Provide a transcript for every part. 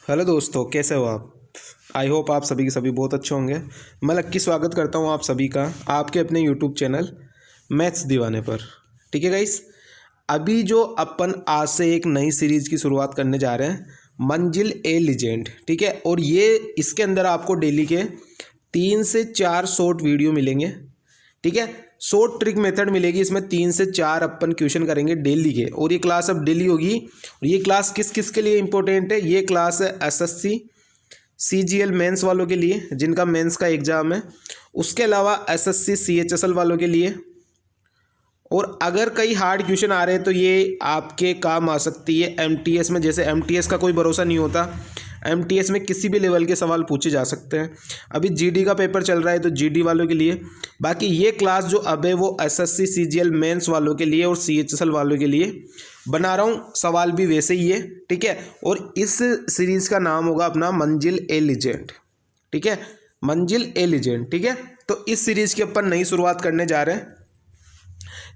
Hello दोस्तों, कैसे हो आप। आई होप आप सभी के सभी बहुत अच्छे होंगे। मैं लक्की स्वागत करता हूं आप सभी का आपके अपने यूट्यूब चैनल मैथ्स दीवाने पर। ठीक है गाइस, अभी जो अपन आज से एक नई सीरीज़ की शुरुआत करने जा रहे हैं, मंजिल ए लीजेंड। ठीक है, और ये इसके अंदर आपको डेली के 3 से 4 शॉर्ट वीडियो मिलेंगे। ठीक है, शॉर्ट ट्रिक मेथड मिलेगी इसमें। 3 से 4 अपन क्वेश्चन करेंगे डेली के, और ये क्लास अब डेली होगी। और ये क्लास किस किस के लिए इंपॉर्टेंट है, ये क्लास है एसएससी सीजीएल मेंस वालों के लिए जिनका मेंस का एग्जाम है, उसके अलावा एसएससी सीएचएसएल वालों के लिए। और अगर कई हार्ड क्वेश्चन आ रहे हैं तो ये आपके काम आ सकती है एमटीएस में। जैसे एमटीएस का कोई भरोसा नहीं होता, एमटीएस में किसी भी लेवल के सवाल पूछे जा सकते हैं। अभी जीडी का पेपर चल रहा है तो जीडी वालों के लिए। बाकी ये क्लास जो अब है वो एसएससी सीजीएल मेंस वालों के लिए और सीएचएसएल वालों के लिए बना रहा हूँ। सवाल भी वैसे ही है। ठीक है, और इस सीरीज़ का नाम होगा अपना मंजिल ए लीजेंड। ठीक है, मंजिल ए लीजेंड। ठीक है, तो इस सीरीज़ की अपन नई शुरुआत करने जा रहे हैं।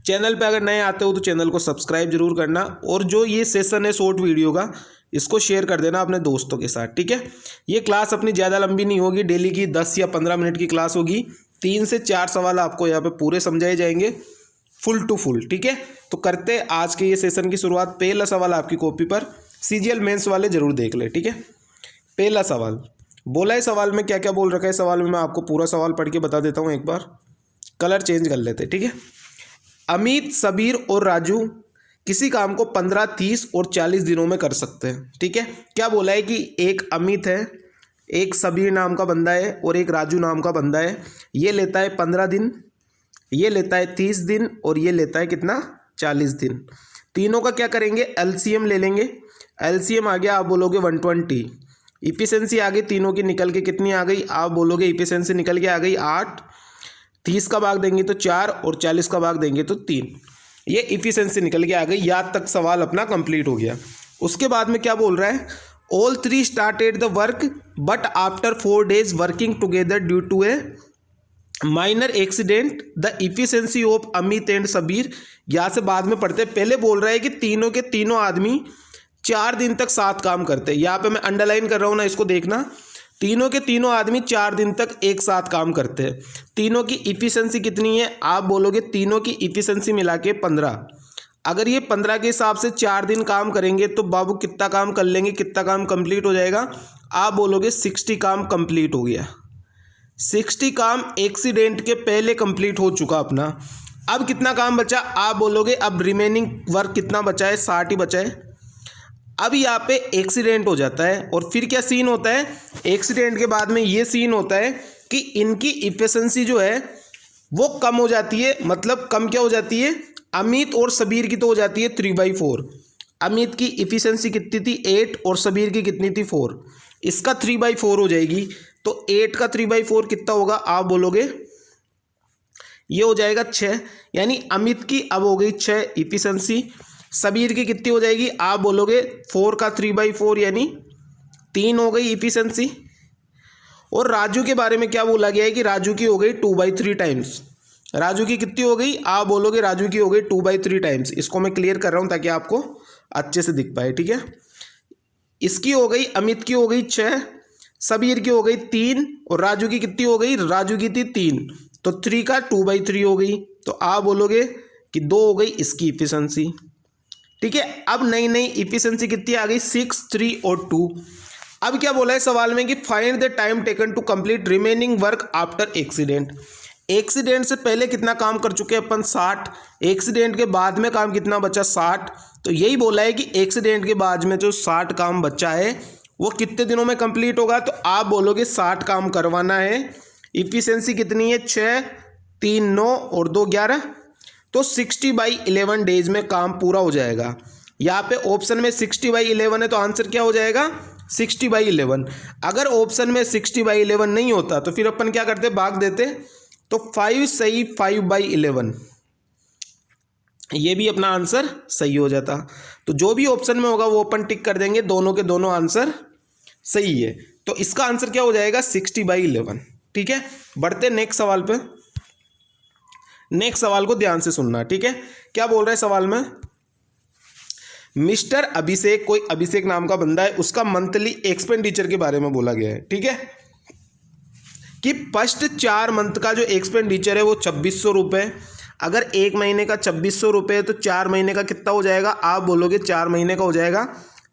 चैनल पे अगर नए आते हो तो चैनल को सब्सक्राइब जरूर करना, और जो ये सेशन है शॉर्ट वीडियो का, इसको शेयर कर देना अपने दोस्तों के साथ। ठीक है, ये क्लास अपनी ज़्यादा लंबी नहीं होगी, डेली की 10 या 15 मिनट की क्लास होगी। 3 से 4 सवाल आपको यहाँ पे पूरे समझाए जाएंगे, फुल टू फुल। ठीक है, तो करते आज के ये सेशन की शुरुआत। पहला सवाल आपकी कॉपी पर, सीजीएल मेंस वाले जरूर देख ले। ठीक है, पहला सवाल बोला है। सवाल में क्या क्या बोल रखा है, सवाल में मैं आपको पूरा सवाल पढ़ के बता देता हूँ। एक बार कलर चेंज कर लेते। ठीक है, अमित, सबीर और राजू किसी काम को 15, 30 और 40 दिनों में कर सकते हैं। ठीक है, क्या बोला है कि एक अमित है, एक सबीर नाम का बंदा है और एक राजू नाम का बंदा है। ये लेता है 15 दिन, ये लेता है 30 दिन और ये लेता है कितना, 40 दिन। तीनों का क्या करेंगे, एलसीएम ले लेंगे। एलसीएम आ गया, आप बोलोगे 120। इफिशिएंसी आ गई तीनों की, निकल के कितनी आ गई, आप बोलोगे इफिशिएंसी निकल के आ गई 8। 30 का भाग देंगे तो 4 और 40 का भाग देंगे तो 3। ये इफिशिएंसी निकल के आ गई। यहाँ तक सवाल अपना कंप्लीट हो गया। उसके बाद में क्या बोल रहा है, all 3 started the work but after 4 days working together due to a minor accident the efficiency of Amit and Sabir. यहाँ से बाद में पढ़ते, पहले बोल रहा है कि तीनों के तीनों आदमी 4 दिन तक साथ काम करते हैं। यहाँ पे मैं अंडरलाइन कर रहा हूँ ना, इसको देखना। तीनों के तीनों आदमी 4 दिन तक एक साथ काम करते हैं। तीनों की इफिशिएंसी कितनी है, आप बोलोगे तीनों की इफिशिएंसी मिला के 15। अगर ये 15 के हिसाब से 4 दिन काम करेंगे तो बाबू कितना काम कर लेंगे, कितना काम कंप्लीट हो जाएगा, आप बोलोगे 60 काम कंप्लीट हो गया। 60 काम एक्सीडेंट के पहले कंप्लीट हो चुका अपना। अब कितना काम बचा, आप बोलोगे अब रिमेनिंग वर्क कितना बचा है, 60 ही बचा है। अब यहाँ पे एक्सीडेंट हो जाता है और फिर क्या सीन होता है, एक्सीडेंट के बाद में ये सीन होता है कि इनकी इफिशिएंसी जो है वो कम हो जाती है। मतलब कम क्या हो जाती है, अमित और सबीर की तो हो जाती है 3/4। अमित की इफिशिएंसी कितनी थी, 8, और सबीर की कितनी थी, 4। इसका 3/4 हो जाएगी। तो 8 का 3/4 कितना होगा, आप बोलोगे ये हो जाएगा 6। यानी अमित की अब हो गई 6 इफिशिएंसी। सबीर की कितनी हो जाएगी, आप बोलोगे 4 का 3/4 यानी 3 हो गई इफिशिएंसी। और राजू के बारे में क्या बोला गया है कि राजू की हो गई 2/3 टाइम्स। राजू की कितनी हो गई, आप बोलोगे राजू की हो गई 2/3 टाइम्स। इसको मैं क्लियर कर रहा हूं ताकि आपको अच्छे से दिख पाए। ठीक है, इसकी हो गई, अमित की हो गई 6, सबीर की हो गई 3, और राजू की कितनी हो गई, राजू की थी 3, तो 3 का 2/3 हो गई। तो आप बोलोगे कि 2 हो गई इसकी इफिशिएंसी। ठीक है, अब नई नई इफिशिएंसी कितनी आ गई, 6, 3 और 2। अब क्या बोला है सवाल में कि find the time taken to complete remaining work after accident. Accident से पहले कितना काम कर चुके हैं अपन, 60। एक्सीडेंट के बाद में काम कितना बचा, 60। तो यही बोला है कि एक्सीडेंट के बाद में जो 60 काम बचा है वो कितने दिनों में कंप्लीट होगा, तो आप बोलोगे 60 काम करवाना है। इफिशिएंसी कितनी है, 6, 3 9 और 2 11, तो 60/11 डेज में काम पूरा हो जाएगा। यहाँ पे ऑप्शन में 60/11 है तो आंसर क्या हो जाएगा, 60/11। अगर ऑप्शन में 60/11 नहीं होता तो फिर अपन क्या करते, भाग देते, तो 5 सही, 5/11, ये भी अपना आंसर सही हो जाता। तो जो भी ऑप्शन में होगा वो अपन टिक कर देंगे, दोनों के दोनों आंसर सही है। तो इसका आंसर क्या हो जाएगा, 60/11। ठीक है, बढ़ते नेक्स्ट सवाल पे। नेक्स्ट सवाल को ध्यान से सुनना। ठीक है, क्या बोल रहा है सवाल में, मिस्टर अभिषेक, कोई अभिषेक नाम का बंदा है, उसका मंथली एक्सपेंडिचर के बारे में बोला गया है। ठीक है, कि फर्स्ट 4 मंथ का जो एक्सपेंडिचर है वो 2600 रुपये। अगर एक महीने का 2600 रुपये है तो 4 महीने का कितना हो जाएगा? आप बोलोगे 4 महीने का हो जाएगा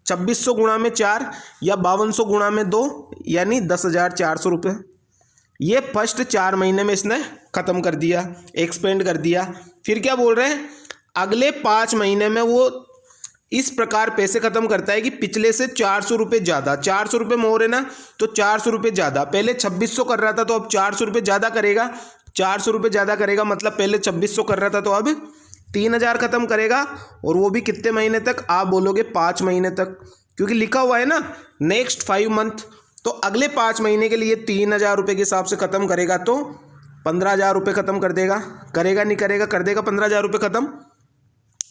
2600 गुणा में 4 या 5200 गुणा में 2 यानी 10,400 रुपये। ये फर्स्ट 4 महीने में इसने ख़त्म कर दिया, एक्सपेंड कर दिया। फिर क्या बोल रहे हैं? अगले 5 महीने में वो इस प्रकार पैसे खत्म करता है कि पिछले से 400 रुपये ज़्यादा, 400 रुपये मोर है ना, तो 400 रुपये ज़्यादा। पहले 2600 कर रहा था तो अब 400 रुपये ज़्यादा करेगा, 400 रुपये ज़्यादा करेगा, मतलब पहले 2600 कर रहा था तो अब 3000 खत्म करेगा। और वो भी कितने महीने तक? आप बोलोगे 5 महीने तक, क्योंकि लिखा हुआ है ना नेक्स्ट 5 मंथ। तो अगले 5 महीने के लिए 3000 रुपये के हिसाब से ख़त्म करेगा तो 15,000 रुपये ख़त्म कर देगा। करेगा नहीं करेगा? कर देगा 15,000 रुपये ख़त्म।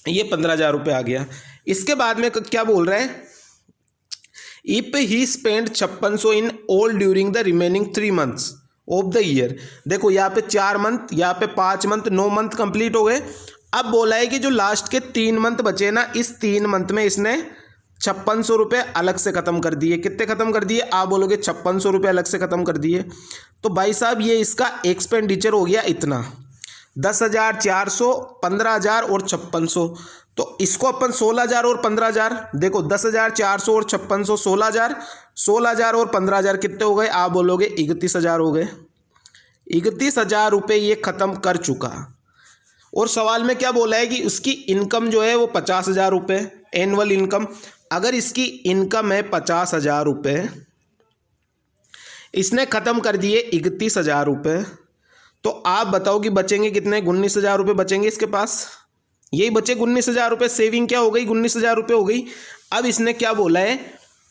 ये 15,000 रुपये आ गया। इसके बाद में क्या बोल रहे हैं? If he spend 5600 in all during the remaining 3 months of the year. देखो यहाँ पे 4 मंथ, यहाँ पे 5 मंथ, 9 मंथ कंप्लीट हो गए। अब बोला है कि जो लास्ट के 3 मंथ बचे ना, इस 3 मंथ में इसने 5600 रुपये अलग से ख़त्म कर दिए। कितने ख़त्म कर दिए? आप बोलोगे 5600 रुपये अलग से ख़त्म कर दिए। तो भाई साहब ये इसका एक्सपेंडिचर हो गया इतना, 10,400, 15,000 और 5600। तो इसको अपन 16,000 और 15,000, देखो 10,400 और 5600 16,000, 16,000 और 15,000 कितने हो गए? आप बोलोगे 31,000 हो गए। 31,000 रुपये ये ख़त्म कर चुका। और सवाल में क्या बोला है कि उसकी इनकम जो है वो 50,000 रुपये एनुअल इनकम। अगर इसकी इनकम है 50,000 रुपये, इसने ख़त्म कर दिए 31,000 रुपये, तो आप बताओ कि बचेंगे कितने? 19,000 रुपये बचेंगे इसके पास। यही बचे 19,000 रुपये। सेविंग क्या हो गई? 19,000 रुपये हो गई। अब इसने क्या बोला है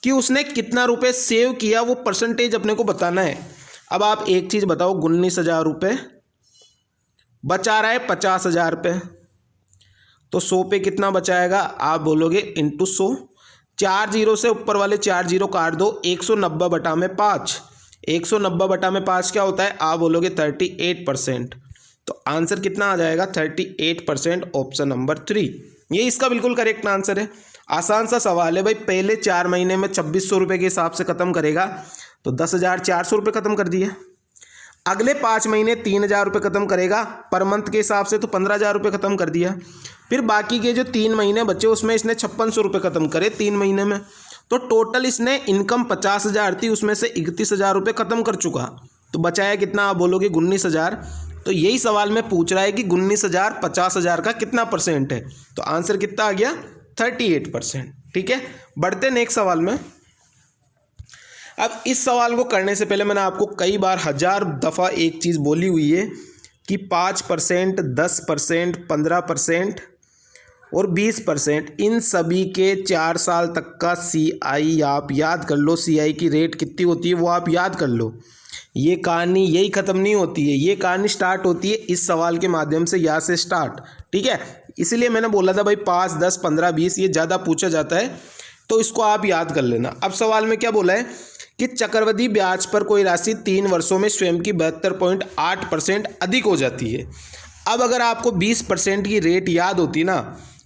कि उसने कितना रुपये सेव किया, वो परसेंटेज अपने को बताना है। अब आप एक चीज़ बताओ, 19,000 रुपये बचा रहा है 50,000 रुपये, तो 100 पे कितना बचाएगा? आप बोलोगे इंटू 100। 4 जीरो से ऊपर वाले 4 जीरो काट दो, 190 बटा में 5। 190 बटा में 5 क्या होता है? आप बोलोगे 38%। तो आंसर कितना आ जाएगा? 38%, ऑप्शन नंबर 3। ये इसका बिल्कुल करेक्ट आंसर है। आसान सा सवाल है भाई। पहले 4 महीने में 2600 रुपये के हिसाब से ख़त्म करेगा तो 10,400 रुपये ख़त्म कर दिए। अगले 5 महीने 3,000 रुपये ख़त्म करेगा पर मंथ के हिसाब से, तो 15,000 रुपये ख़त्म कर दिया। फिर बाकी के जो 3 महीने बचे उसमें इसने 5600 रुपये ख़त्म करे 3 महीने में। तो टोटल इसने इनकम 50,000 थी, उसमें से 31,000 रुपये ख़त्म कर चुका। तो बचाया कितना? आप बोलोगे 19,000। तो यही सवाल में पूछ रहा है कि 19,000 50,000 का कितना परसेंट है। तो आंसर कितना आ गया? 38%। ठीक है, बढ़ते नेक्स्ट सवाल में। अब इस सवाल को करने से पहले मैंने आपको कई बार 1000 दफ़ा एक चीज़ बोली हुई है कि 5%, 10%, 15% और 20%, इन सभी के 4 साल तक का CI आप याद कर लो। CI की रेट कितनी होती है वो आप याद कर लो। ये कहानी यही ख़त्म नहीं होती है, ये कहानी स्टार्ट होती है इस सवाल के माध्यम से, यहाँ से स्टार्ट। ठीक है, इसलिए मैंने बोला था भाई 5, 10, 15, 20 ये ज़्यादा पूछा जाता है, तो इसको आप याद कर लेना। अब सवाल में क्या बोला है कि चक्रवृद्धि ब्याज पर कोई राशि 3 वर्षों में स्वयं की 72.8% अधिक हो जाती है। अब अगर आपको 20% की रेट याद होती ना,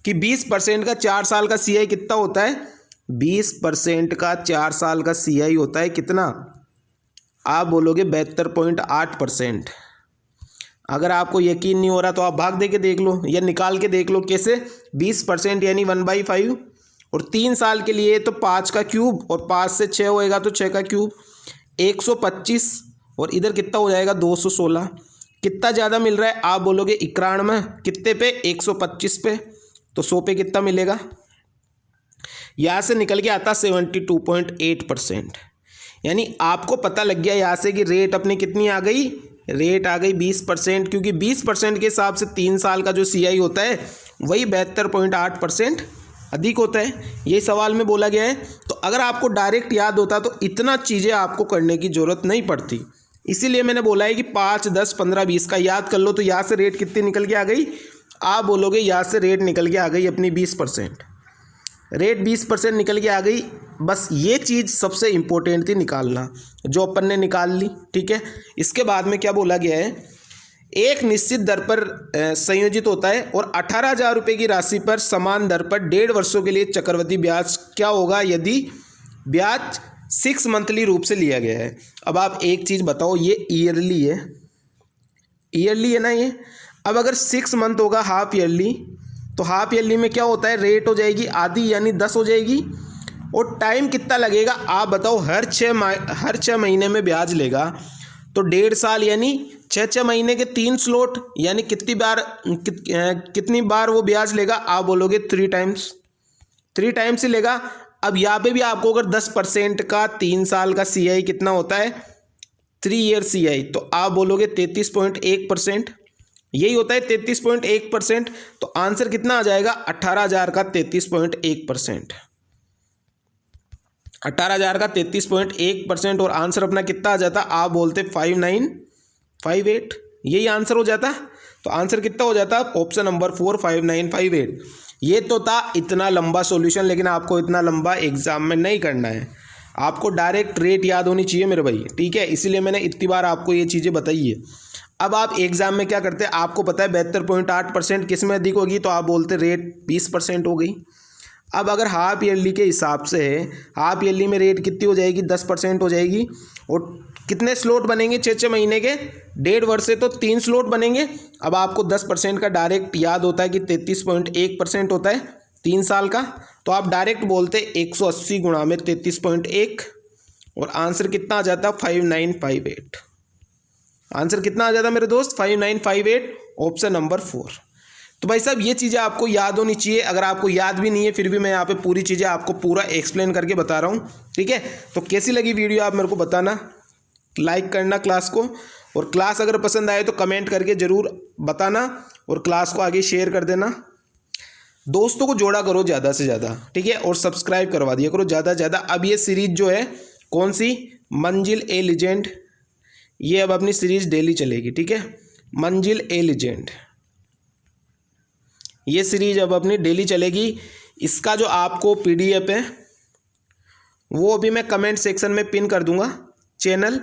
कि 20% का 4 साल का CI कितना होता है? 20% का 4 साल का CI होता है कितना? आप बोलोगे 72.8%। अगर आपको यकीन नहीं हो रहा तो आप भाग दे के देख लो या निकाल के देख लो। कैसे? 20% यानी 1/5, और 3 साल के लिए तो 5 का क्यूब, और 5 से 6 होएगा तो 6 का क्यूब, 125, और इधर कितना हो जाएगा? 216। कितना ज़्यादा मिल रहा है? आप बोलोगे 91। कितने पे? 125 पे। तो 100 पे कितना मिलेगा? यहाँ से निकल के आता 72.8%। यानी आपको पता लग गया यहाँ से कि रेट अपनी कितनी आ गई? रेट आ गई 20%, क्योंकि 20% के हिसाब से 3 साल का जो CI होता है वही 72.8% अधिक होता है। ये सवाल में बोला गया है। तो अगर आपको डायरेक्ट याद होता तो इतना चीज़ें आपको करने की ज़रूरत नहीं पड़ती। इसीलिए मैंने बोला है कि 5, 10, 15, 20 का याद कर लो। तो यहाँ से रेट कितनी निकल के आ गई? आप बोलोगे यहाँ से रेट निकल के आ गई अपनी 20%। रेट 20% निकल के आ गई। बस ये चीज़ सबसे इम्पोर्टेंट थी निकालना, जो अपन ने निकाल ली। ठीक है, इसके बाद में क्या बोला गया है? एक निश्चित दर पर संयोजित होता है और 18,000 रुपये की राशि पर समान दर पर 1.5 वर्षों के लिए चक्रवृद्धि ब्याज क्या होगा यदि ब्याज 6 मंथली रूप से लिया गया है। अब आप एक चीज़ बताओ, ये ईयरली है, ईयरली है ना ये। अब अगर 6 मंथ होगा हाफ ईयरली, तो हाफ ईयरली में क्या होता है, रेट हो जाएगी आधी यानी 10 हो जाएगी। और टाइम कितना लगेगा आप बताओ, हर 6 महीने में ब्याज लेगा तो 1.5 साल यानी 6 महीने के 3 स्लॉट यानी कितनी बार वो ब्याज लेगा आप बोलोगे 3 टाइम्स, 3 टाइम्स ही लेगा। अब यहाँ पे भी आपको अगर 10% का 3 साल का CI कितना होता है 3 ईयर CI, तो आप बोलोगे 33.1%, यही होता है 33.1%। तो आंसर कितना आ जाएगा 18,000 का 33.1%, 18,000 का 33.1%। और आंसर अपना कितना आ जाता, आप बोलते 5958, यही आंसर हो जाता। तो आंसर कितना हो जाता, ऑप्शन नंबर 4 5958। ये तो था इतना लंबा सॉल्यूशन, लेकिन आपको इतना लंबा एग्जाम में नहीं करना है, आपको डायरेक्ट रेट याद होनी चाहिए मेरे भाई, ठीक है। इसीलिए मैंने इतनी बार आपको ये चीज़ें बताई है। अब आप एग्जाम में क्या करते हैं, आपको पता है 72.8% किस में अधिक होगी, तो आप बोलते रेट 20% हो गई। अब अगर हाफ ईयरली के हिसाब से है, हाफ ईयरली में रेट कितनी हो जाएगी 10% हो जाएगी। और कितने स्लॉट बनेंगे 6 महीने के, 1.5 वर्ष से तो 3 स्लॉट बनेंगे। अब आपको 10% का डायरेक्ट याद होता है कि 33.1% होता है 3 साल का, तो आप डायरेक्ट बोलते 180 गुणा में 33.1 और आंसर कितना आ जाता 5958। आंसर कितना आ जाता मेरे दोस्त 5958, ऑप्शन नंबर 4। तो भाई साहब ये चीज़ें आपको याद होनी चाहिए। अगर आपको याद भी नहीं है फिर भी मैं यहाँ पे पूरी चीज़ें आपको पूरा एक्सप्लेन करके बता रहा हूँ, ठीक है। तो कैसी लगी वीडियो आप मेरे को बताना, लाइक करना क्लास को, और क्लास अगर पसंद आए तो कमेंट करके ज़रूर बताना और क्लास को आगे शेयर कर देना। दोस्तों को जोड़ा करो ज़्यादा से ज़्यादा, ठीक है, और सब्सक्राइब करवा दिया करो ज़्यादा से ज़्यादा। अब ये सीरीज़ जो है कौन सी, मंजिल ए लीजेंड, ये अब अपनी सीरीज़ डेली चलेगी, ठीक है। मंजिल ए लीजेंड ये सीरीज अब अपनी डेली चलेगी। इसका जो आपको PDF है वो अभी मैं कमेंट सेक्शन में पिन कर दूंगा चैनल,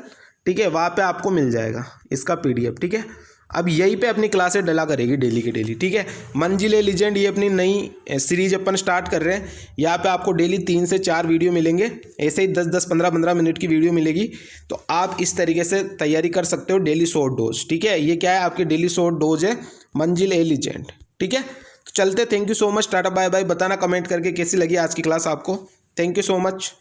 ठीक है, वहाँ पे आपको मिल जाएगा इसका PDF, ठीक है। अब यहीं पे अपनी क्लासेस डला करेगी डेली की डेली, ठीक है। मंजिल ए लीजेंड ये अपनी नई सीरीज अपन स्टार्ट कर रहे हैं। यहाँ पे आपको डेली 3 से 4 वीडियो मिलेंगे, ऐसे ही 10-10 15-15 मिनट की वीडियो मिलेगी। तो आप इस तरीके से तैयारी कर सकते हो, डेली शॉर्ट डोज, ठीक है। ये क्या है, आपकी डेली शॉर्ट डोज है मंजिल ए लीजेंड, ठीक है। तो चलते, thank you so much, tata bye bye. बताना कमेंट करके कैसी लगी आज की क्लास आपको। Thank you so much.